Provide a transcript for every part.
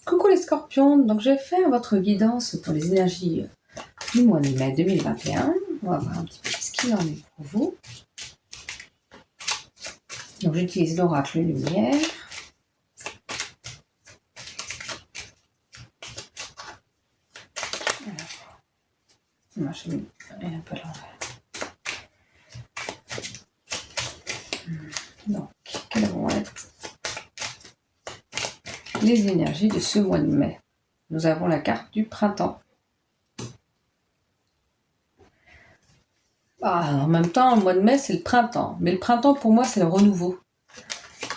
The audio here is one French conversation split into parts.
Coucou les scorpions, donc je vais faire votre guidance pour les énergies du mois de mai 2021. On va voir un petit peu ce qu'il en est pour vous. Donc j'utilise l'oracle lumière. Alors, je vais un peu l'envers. Donc, quelles vont être les énergies de ce mois de mai? Nous avons la carte du printemps. En même temps, le mois de mai, c'est le printemps. Mais le printemps, pour moi, c'est le renouveau.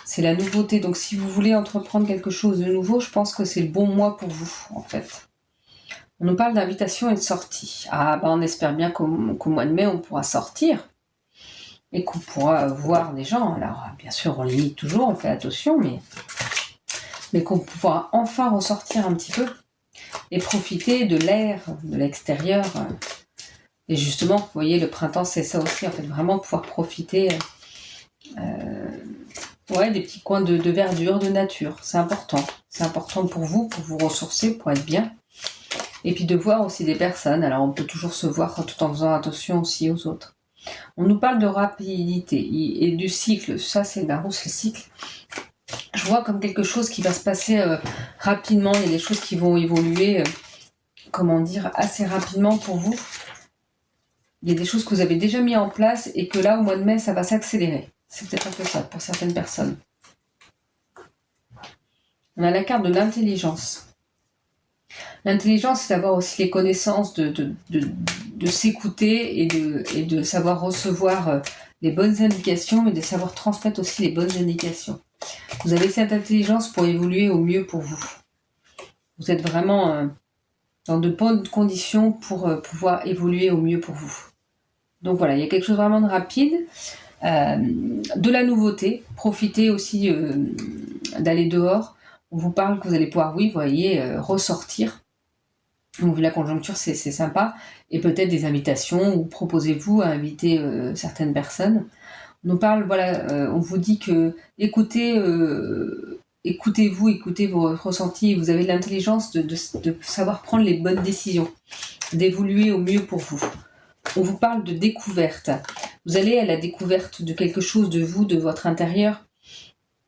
C'est la nouveauté. Donc, si vous voulez entreprendre quelque chose de nouveau, je pense que c'est le bon mois pour vous, en fait. On nous parle d'invitation et de sortie. On espère bien qu'au mois de mai, on pourra sortir et qu'on pourra voir des gens. Alors, bien sûr, on limite toujours, on fait attention, mais qu'on pourra enfin ressortir un petit peu et profiter de l'air, de l'extérieur. Et justement, vous voyez, le printemps, c'est ça aussi, en fait, vraiment pouvoir profiter des petits coins de verdure, de nature. C'est important. C'est important pour vous ressourcer, pour être bien. Et puis de voir aussi des personnes. Alors, on peut toujours se voir tout en faisant attention aussi aux autres. On nous parle de rapidité et du cycle. Ça, c'est le cycle. Je vois comme quelque chose qui va se passer rapidement. Il y a des choses qui vont évoluer, assez rapidement pour vous. Il y a des choses que vous avez déjà mis en place et que là, au mois de mai, ça va s'accélérer. C'est peut-être un peu ça pour certaines personnes. On a la carte de l'intelligence. L'intelligence, c'est d'avoir aussi les connaissances, de s'écouter et de savoir recevoir les bonnes indications et de savoir transmettre aussi les bonnes indications. Vous avez cette intelligence pour évoluer au mieux pour vous. Vous êtes vraiment dans de bonnes conditions pour pouvoir évoluer au mieux pour vous. Donc voilà, il y a quelque chose vraiment de rapide, de la nouveauté. Profitez aussi d'aller dehors. On vous parle que vous allez pouvoir, ressortir. Donc, vu la conjoncture, c'est sympa. Et peut-être des invitations, ou proposez-vous à inviter certaines personnes. On nous parle, on vous dit que écoutez-vous, écoutez vos ressentis. Vous avez l'intelligence de savoir prendre les bonnes décisions, d'évoluer au mieux pour vous. On vous parle de découverte. Vous allez à la découverte de quelque chose de vous, de votre intérieur.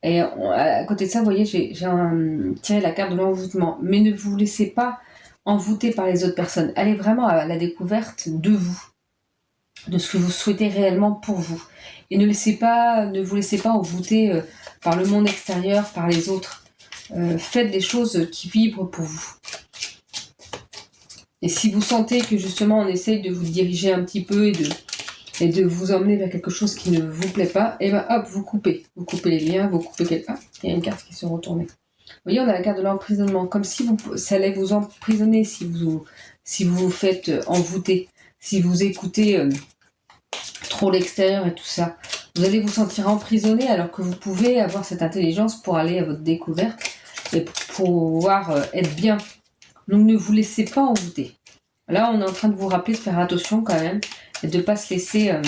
Et à côté de ça, vous voyez, j'ai tiré la carte de l'envoûtement. Mais ne vous laissez pas envoûter par les autres personnes. Allez vraiment à la découverte de vous, de ce que vous souhaitez réellement pour vous. Et ne vous laissez pas envoûter par le monde extérieur, par les autres. Faites des choses qui vibrent pour vous. Et si vous sentez que justement on essaye de vous diriger un petit peu et de vous emmener vers quelque chose qui ne vous plaît pas, et vous coupez. Vous coupez les liens, vous coupez quelqu'un. Il y a une carte qui se retourne. Vous voyez, on a la carte de l'emprisonnement, comme si ça allait vous emprisonner si vous vous faites envoûter, si vous écoutez trop l'extérieur et tout ça. Vous allez vous sentir emprisonné alors que vous pouvez avoir cette intelligence pour aller à votre découverte et pour pouvoir être bien. Donc ne vous laissez pas envoûter. Là, on est en train de vous rappeler de faire attention quand même et de ne pas se laisser... un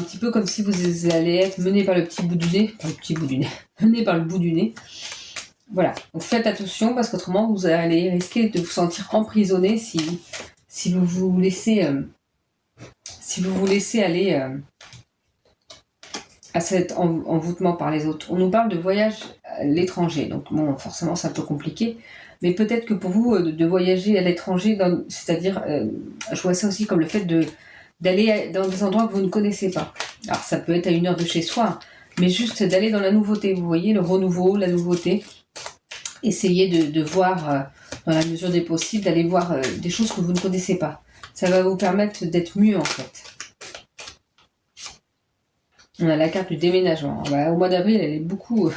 petit peu comme si vous allez être mené par le petit bout du nez. Mené par le bout du nez. Voilà. Donc faites attention parce qu'autrement, vous allez risquer de vous sentir emprisonné si vous vous laissez... aller à cet envoûtement par les autres. On nous parle de voyage à l'étranger. Donc bon, forcément, c'est un peu compliqué. Mais peut-être que pour vous, de voyager à l'étranger, c'est-à-dire, je vois ça aussi comme le fait d'aller dans des endroits que vous ne connaissez pas. Alors ça peut être à 1 heure de chez soi, mais juste d'aller dans la nouveauté, vous voyez, le renouveau, la nouveauté. Essayez de voir, dans la mesure des possibles, d'aller voir des choses que vous ne connaissez pas. Ça va vous permettre d'être mieux en fait. On a la carte du déménagement. Au mois d'avril, elle est beaucoup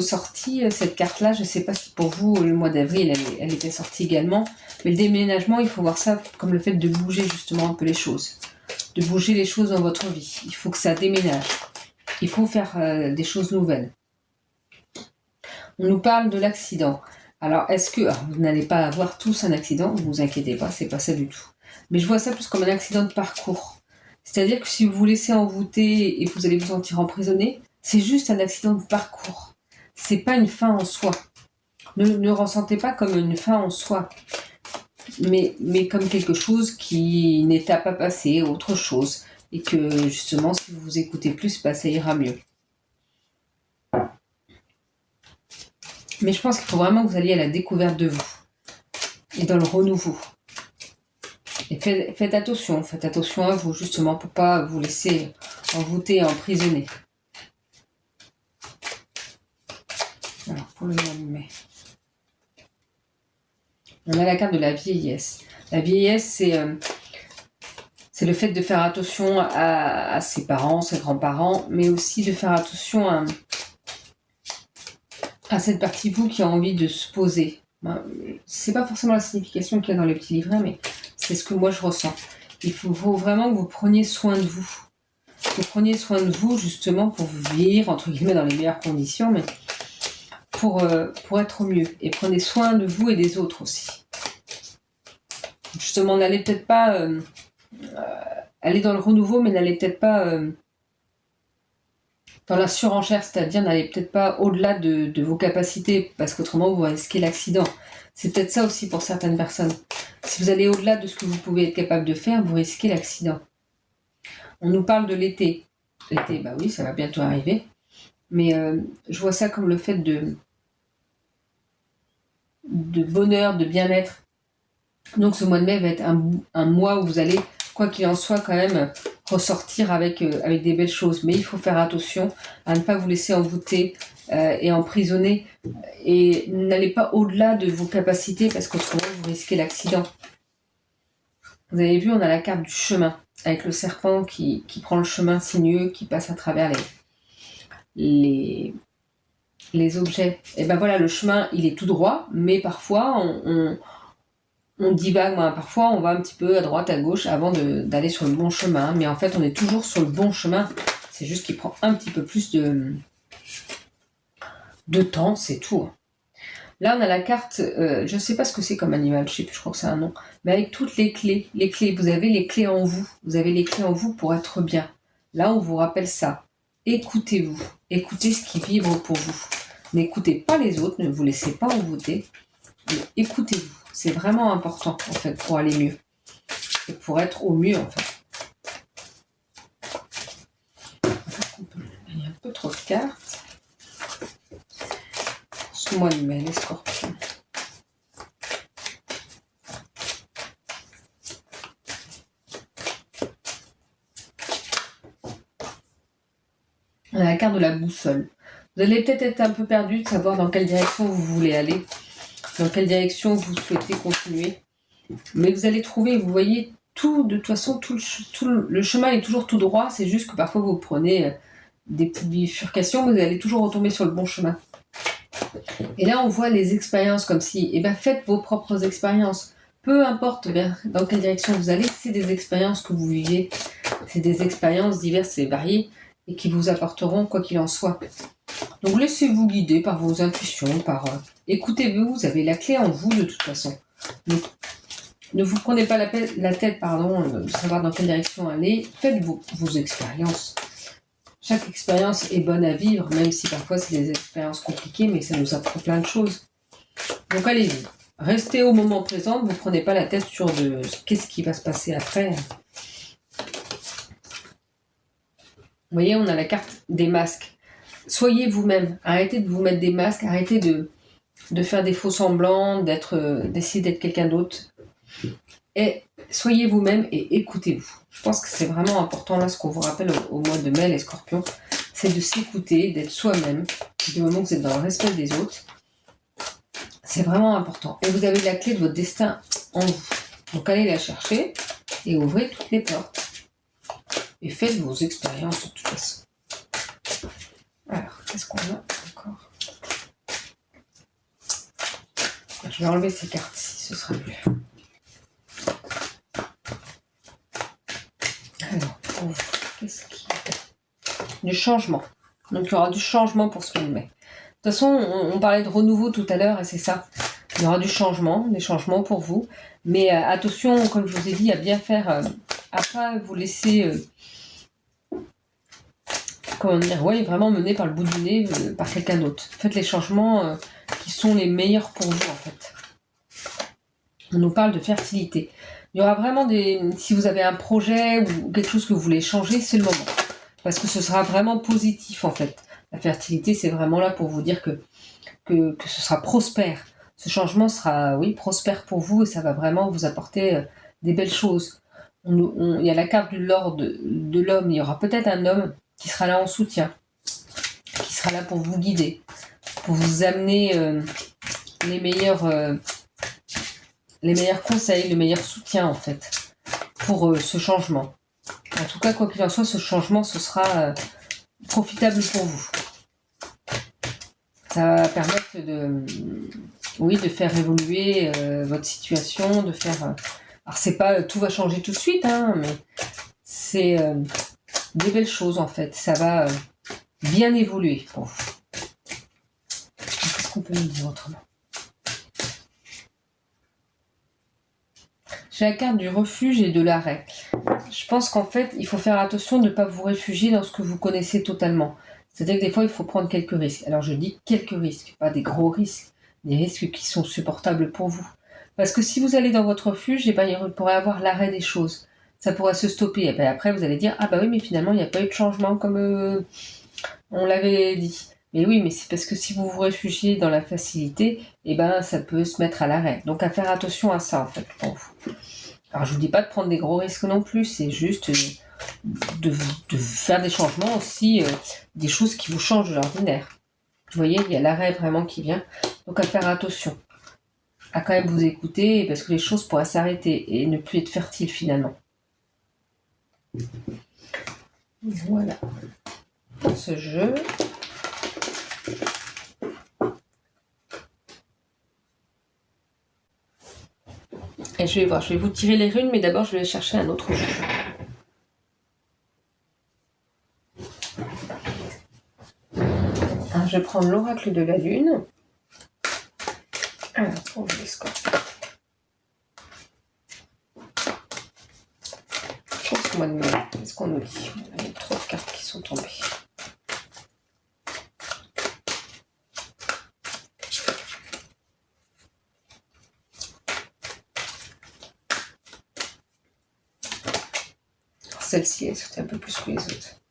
sortie, cette carte-là. Je ne sais pas si pour vous, le mois d'avril, elle était sortie également. Mais le déménagement, il faut voir ça comme le fait de bouger justement un peu les choses. De bouger les choses dans votre vie. Il faut que ça déménage. Il faut faire des choses nouvelles. On nous parle de l'accident. Alors, vous n'allez pas avoir tous un accident, ne vous inquiétez pas, c'est pas ça du tout. Mais je vois ça plus comme un accident de parcours. C'est-à-dire que si vous vous laissez envoûter et que vous allez vous sentir emprisonné, C'est juste un accident de parcours. C'est pas une fin en soi. Ne ressentez pas comme une fin en soi, mais comme quelque chose qui n'est pas passé, autre chose, et que justement, si vous vous écoutez plus, bah, ça ira mieux. Mais je pense qu'il faut vraiment que vous alliez à la découverte de vous et dans le renouveau. Et faites attention à vous justement pour pas vous laisser envoûter et emprisonner. Alors pour le mois de mai, on a la carte de la vieillesse. La vieillesse, c'est le fait de faire attention à ses parents, ses grands-parents, mais aussi de faire attention à cette partie de vous qui a envie de se poser. C'est pas forcément la signification qu'il y a dans les petits livrets, mais c'est ce que moi je ressens. Il faut vraiment que vous preniez soin de vous. Vous preniez soin de vous justement pour vivre, entre guillemets, dans les meilleures conditions, mais pour être au mieux. Et prenez soin de vous et des autres aussi. Justement, n'allez peut-être pas aller dans le renouveau, mais n'allez peut-être pas dans la surenchère, c'est-à-dire n'allez peut-être pas au-delà de vos capacités, parce qu'autrement vous risquez l'accident. C'est peut-être ça aussi pour certaines personnes. Si vous allez au-delà de ce que vous pouvez être capable de faire, vous risquez l'accident. On nous parle de l'été. L'été, bah oui, ça va bientôt arriver. Mais je vois ça comme le fait de bonheur, de bien-être. Donc ce mois de mai va être un mois où vous allez, quoi qu'il en soit, quand même ressortir avec des belles choses. Mais il faut faire attention à ne pas vous laisser envoûter et emprisonner. Et n'allez pas au-delà de vos capacités parce qu'autrement vous risquez l'accident. Vous avez vu, on a la carte du chemin avec le serpent qui prend le chemin sinueux, qui passe à travers les objets. Et ben voilà, le chemin, il est tout droit, mais parfois on divague, parfois on va un petit peu à droite, à gauche avant d'aller sur le bon chemin, mais en fait on est toujours sur le bon chemin, c'est juste qu'il prend un petit peu plus de temps, c'est tout. Là on a la carte, je ne sais pas ce que c'est comme animal, je sais plus, je crois que c'est un nom, mais avec toutes les clés, vous avez les clés en vous, pour être bien. Là on vous rappelle ça, écoutez-vous, écoutez ce qui vibre pour vous, n'écoutez pas les autres, ne vous laissez pas envoûter, mais écoutez-vous. C'est vraiment important, en fait, pour aller mieux. Et pour être au mieux, en fait. Il y a un peu trop de cartes. Ce mois de mai, les scorpions. On a la carte de la boussole. Vous allez peut-être être un peu perdu de savoir dans quelle direction vous voulez aller. Dans quelle direction vous souhaitez continuer. Mais vous allez trouver, vous voyez, tout, de toute façon, tout le chemin est toujours tout droit, c'est juste que parfois vous prenez des petites bifurcations, vous allez toujours retomber sur le bon chemin. Et là, on voit les expériences comme si, faites vos propres expériences. Peu importe dans quelle direction vous allez, c'est des expériences que vous vivez, c'est des expériences diverses et variées, et qui vous apporteront quoi qu'il en soit. Donc laissez-vous guider par vos intuitions, écoutez-vous, vous avez la clé en vous de toute façon. Donc, ne vous prenez pas la tête, de savoir dans quelle direction aller, faites vos expériences. Chaque expérience est bonne à vivre, même si parfois c'est des expériences compliquées, mais ça nous apprend plein de choses. Donc allez-y, restez au moment présent, ne vous prenez pas la tête sur qu'est-ce qui va se passer après. Vous voyez, on a la carte des masques. Soyez vous-même, arrêtez de vous mettre des masques, arrêtez de faire des faux semblants, d'essayer d'être quelqu'un d'autre. Et soyez vous-même et écoutez-vous. Je pense que c'est vraiment important, là, ce qu'on vous rappelle au mois de mai, les scorpions, c'est de s'écouter, d'être soi-même, du moment que vous êtes dans le respect des autres. C'est vraiment important. Et vous avez la clé de votre destin en vous. Donc allez la chercher et ouvrez toutes les portes. Et faites vos expériences de toute façon. Alors, qu'est-ce qu'on a encore ? Je vais enlever ces cartes-ci, ce sera mieux. Alors, qu'est-ce qu'il y a ? Du changement. Donc, il y aura du changement pour ce mois de mai. De toute façon, on parlait de renouveau tout à l'heure, et c'est ça. Il y aura du changement, des changements pour vous. Mais attention, comme je vous ai dit, à bien faire, à pas vous laisser comment dire, ouais, vraiment mené par le bout du nez par quelqu'un d'autre. Faites les changements qui sont les meilleurs pour vous, en fait. On nous parle de fertilité. Il y aura vraiment si vous avez un projet ou quelque chose que vous voulez changer, c'est le moment. Parce que ce sera vraiment positif, en fait. La fertilité, c'est vraiment là pour vous dire que ce sera prospère. Ce changement sera, oui, prospère pour vous et ça va vraiment vous apporter des belles choses. Il y a la carte du Lord de l'homme. Il y aura peut-être un homme qui sera là en soutien, qui sera là pour vous guider, pour vous amener les meilleurs conseils, le meilleur soutien en fait pour ce changement. En tout cas, quoi qu'il en soit, ce changement, ce sera profitable pour vous. Ça va permettre de faire évoluer votre situation, de faire... alors c'est pas tout va changer tout de suite, hein, mais c'est des belles choses en fait. Ça va bien évoluer pour vous. Qu'est-ce qu'on peut nous dire autrement? J'ai la carte du refuge et de l'arrêt. Je pense qu'en fait, il faut faire attention de ne pas vous réfugier dans ce que vous connaissez totalement. C'est-à-dire que des fois, il faut prendre quelques risques. Alors, je dis quelques risques, pas des gros risques, des risques qui sont supportables pour vous. Parce que si vous allez dans votre refuge, eh ben, il pourrait y avoir l'arrêt des choses. Ça pourrait se stopper. Et ben, après, vous allez dire, ah bah oui, mais finalement, il n'y a pas eu de changement comme on l'avait dit. Mais oui, mais c'est parce que si vous vous réfugiez dans la facilité, eh ben, ça peut se mettre à l'arrêt. Donc, à faire attention à ça, en fait, pour vous. Alors, je vous dis pas de prendre des gros risques non plus, c'est juste de faire des changements aussi, des choses qui vous changent de l'ordinaire. Vous voyez, il y a l'arrêt vraiment qui vient. Donc, à faire attention. À quand même vous écouter, parce que les choses pourraient s'arrêter et ne plus être fertiles finalement. Voilà. Pour ce jeu. Et je vais voir, je vais vous tirer les runes, mais d'abord je vais chercher un autre jeu. Alors, je vais prendre l'oracle de la lune. Alors, pour les scorpions. Je pense qu'on va nous... Qu'est-ce qu'on nous dit? Il y a trop de cartes qui sont tombées. Celle-ci, elle saute un peu plus que les autres.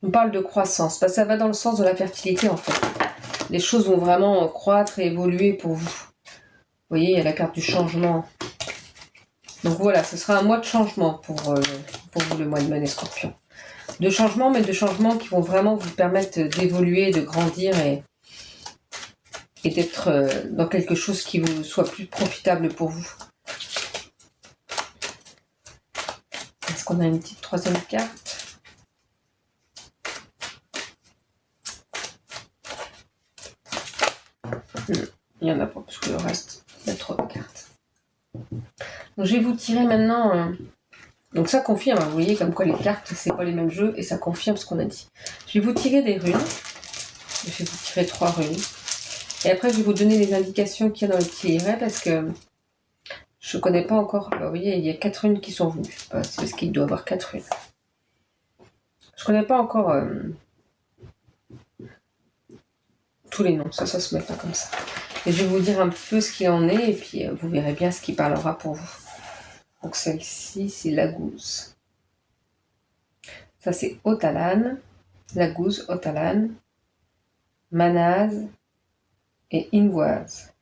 On parle de croissance. Ça va dans le sens de la fertilité, en fait. Les choses vont vraiment croître et évoluer pour vous. Vous voyez, il y a la carte du changement. Donc voilà, ce sera un mois de changement pour vous, le mois de mai, les scorpions. De changement, mais de changements qui vont vraiment vous permettre d'évoluer, de grandir et d'être dans quelque chose qui vous soit plus profitable pour vous. Est-ce qu'on a une petite troisième carte? Il n'y en a pas, parce que le reste, il y a trop de cartes. Donc je vais vous tirer maintenant... Donc ça confirme, vous voyez, comme quoi les cartes, c'est pas les mêmes jeux, et ça confirme ce qu'on a dit. Je vais vous tirer des runes. Je vais vous tirer 3 runes. Et après, je vais vous donner les indications qu'il y a dans le petit livret, parce que je ne connais pas encore... vous voyez, il y a 4 runes qui sont venues. C'est parce qu'il doit y avoir 4 runes. Je ne connais pas encore tous les noms. Ça se met pas comme ça. Et je vais vous dire un peu ce qu'il en est, et puis vous verrez bien ce qui parlera pour vous. Donc celle-ci, c'est la gouze. Ça, c'est Otalan, la gouze, Otalan, Manaz et Invoise.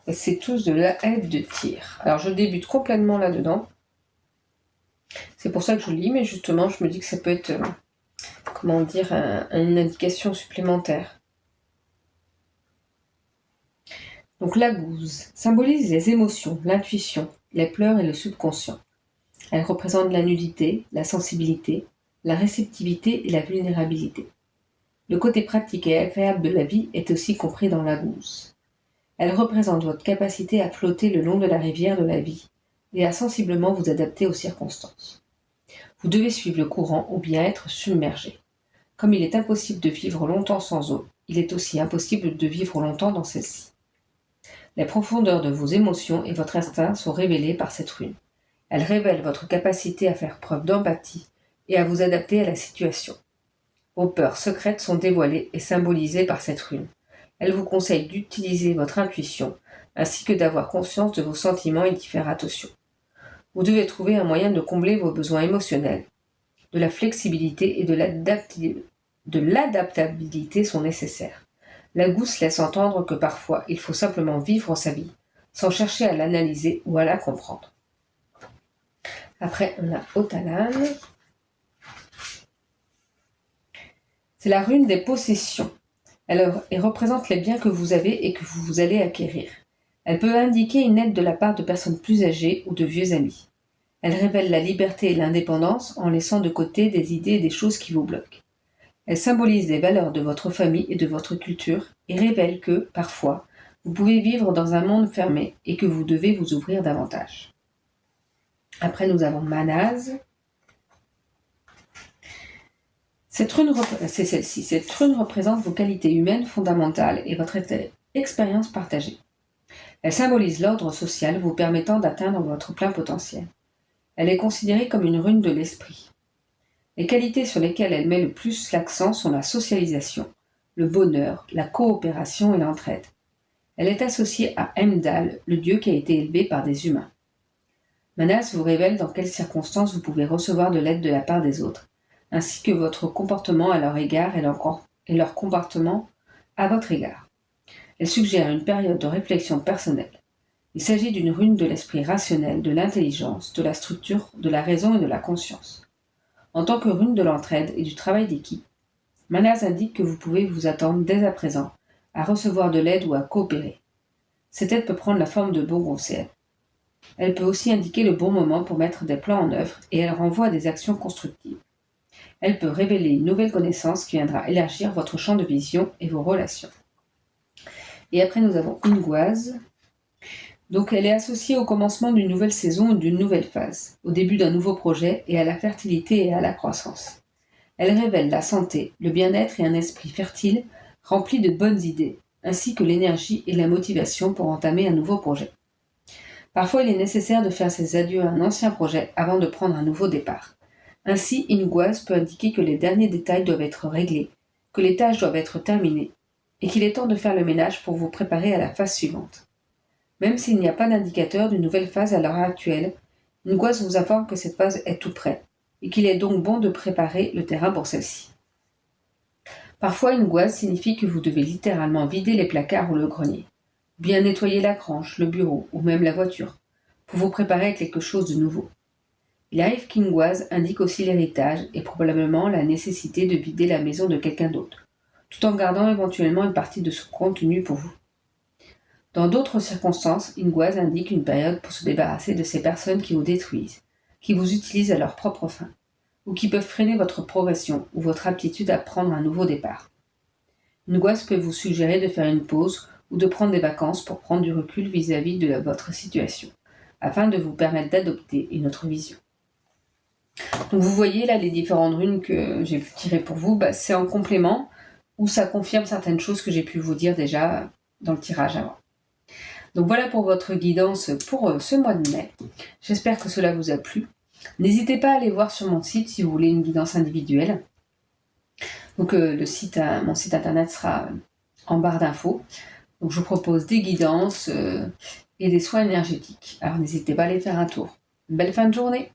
Et c'est tous de la aide de tir. Alors, je débute complètement là-dedans. C'est pour ça que je lis, mais justement, je me dis que ça peut être, comment dire, une indication supplémentaire. Donc, la gouze symbolise les émotions, l'intuition, les pleurs et le subconscient. Elle représente la nudité, la sensibilité, la réceptivité et la vulnérabilité. Le côté pratique et agréable de la vie est aussi compris dans la gouze. Elle représente votre capacité à flotter le long de la rivière de la vie et à sensiblement vous adapter aux circonstances. Vous devez suivre le courant ou bien être submergé. Comme il est impossible de vivre longtemps sans eau, il est aussi impossible de vivre longtemps dans celle-ci. Les profondeurs de vos émotions et votre instinct sont révélées par cette rune. Elle révèle votre capacité à faire preuve d'empathie et à vous adapter à la situation. Vos peurs secrètes sont dévoilées et symbolisées par cette rune. Elle vous conseille d'utiliser votre intuition ainsi que d'avoir conscience de vos sentiments et d'y faire attention. Vous devez trouver un moyen de combler vos besoins émotionnels. De la flexibilité et de l'adaptabilité sont nécessaires. La gousse laisse entendre que parfois il faut simplement vivre sa vie, sans chercher à l'analyser ou à la comprendre. Après, on a Otalan. C'est la rune des possessions. Elle représente les biens que vous avez et que vous allez acquérir. Elle peut indiquer une aide de la part de personnes plus âgées ou de vieux amis. Elle révèle la liberté et l'indépendance en laissant de côté des idées et des choses qui vous bloquent. Elle symbolise les valeurs de votre famille et de votre culture et révèle que, parfois, vous pouvez vivre dans un monde fermé et que vous devez vous ouvrir davantage. Après, nous avons Manaz. C'est celle-ci. Cette rune représente vos qualités humaines fondamentales et votre expérience partagée. Elle symbolise l'ordre social vous permettant d'atteindre votre plein potentiel. Elle est considérée comme une rune de l'esprit. Les qualités sur lesquelles elle met le plus l'accent sont la socialisation, le bonheur, la coopération et l'entraide. Elle est associée à Heimdall, le dieu qui a été élevé par des humains. Manaz vous révèle dans quelles circonstances vous pouvez recevoir de l'aide de la part des autres, ainsi que votre comportement à leur égard et leur comportement à votre égard. Elle suggère une période de réflexion personnelle. Il s'agit d'une rune de l'esprit rationnel, de l'intelligence, de la structure, de la raison et de la conscience. En tant que rune de l'entraide et du travail d'équipe, Manaz indique que vous pouvez vous attendre dès à présent à recevoir de l'aide ou à coopérer. Cette aide peut prendre la forme de bons conseils. Elle peut aussi indiquer le bon moment pour mettre des plans en œuvre et elle renvoie à des actions constructives. Elle peut révéler une nouvelle connaissance qui viendra élargir votre champ de vision et vos relations. Et après, nous avons Ingwaz. Donc, elle est associée au commencement d'une nouvelle saison ou d'une nouvelle phase, au début d'un nouveau projet et à la fertilité et à la croissance. Elle révèle la santé, le bien-être et un esprit fertile rempli de bonnes idées, ainsi que l'énergie et la motivation pour entamer un nouveau projet. Parfois, il est nécessaire de faire ses adieux à un ancien projet avant de prendre un nouveau départ. Ainsi, Ingwaz peut indiquer que les derniers détails doivent être réglés, que les tâches doivent être terminées, et qu'il est temps de faire le ménage pour vous préparer à la phase suivante. Même s'il n'y a pas d'indicateur d'une nouvelle phase à l'heure actuelle, Ingwaz vous informe que cette phase est tout près, et qu'il est donc bon de préparer le terrain pour celle-ci. Parfois, Ingwaz signifie que vous devez littéralement vider les placards ou le grenier, bien nettoyer la grange, le bureau ou même la voiture, pour vous préparer à quelque chose de nouveau. Il arrive qu'Ingwaz indique aussi l'héritage et probablement la nécessité de vider la maison de quelqu'un d'autre, tout en gardant éventuellement une partie de son contenu pour vous. Dans d'autres circonstances, Ingwaz indique une période pour se débarrasser de ces personnes qui vous détruisent, qui vous utilisent à leur propre fin, ou qui peuvent freiner votre progression ou votre aptitude à prendre un nouveau départ. Ingwaz peut vous suggérer de faire une pause ou de prendre des vacances pour prendre du recul vis-à-vis de votre situation, afin de vous permettre d'adopter une autre vision. Donc vous voyez là les différentes runes que j'ai pu tirer pour vous, c'est en complément ou ça confirme certaines choses que j'ai pu vous dire déjà dans le tirage avant. Donc voilà pour votre guidance pour ce mois de mai. J'espère que cela vous a plu. N'hésitez pas à aller voir sur mon site si vous voulez une guidance individuelle. Donc mon site internet sera en barre d'infos. Donc je propose des guidances et des soins énergétiques. Alors n'hésitez pas à aller faire un tour. Belle fin de journée!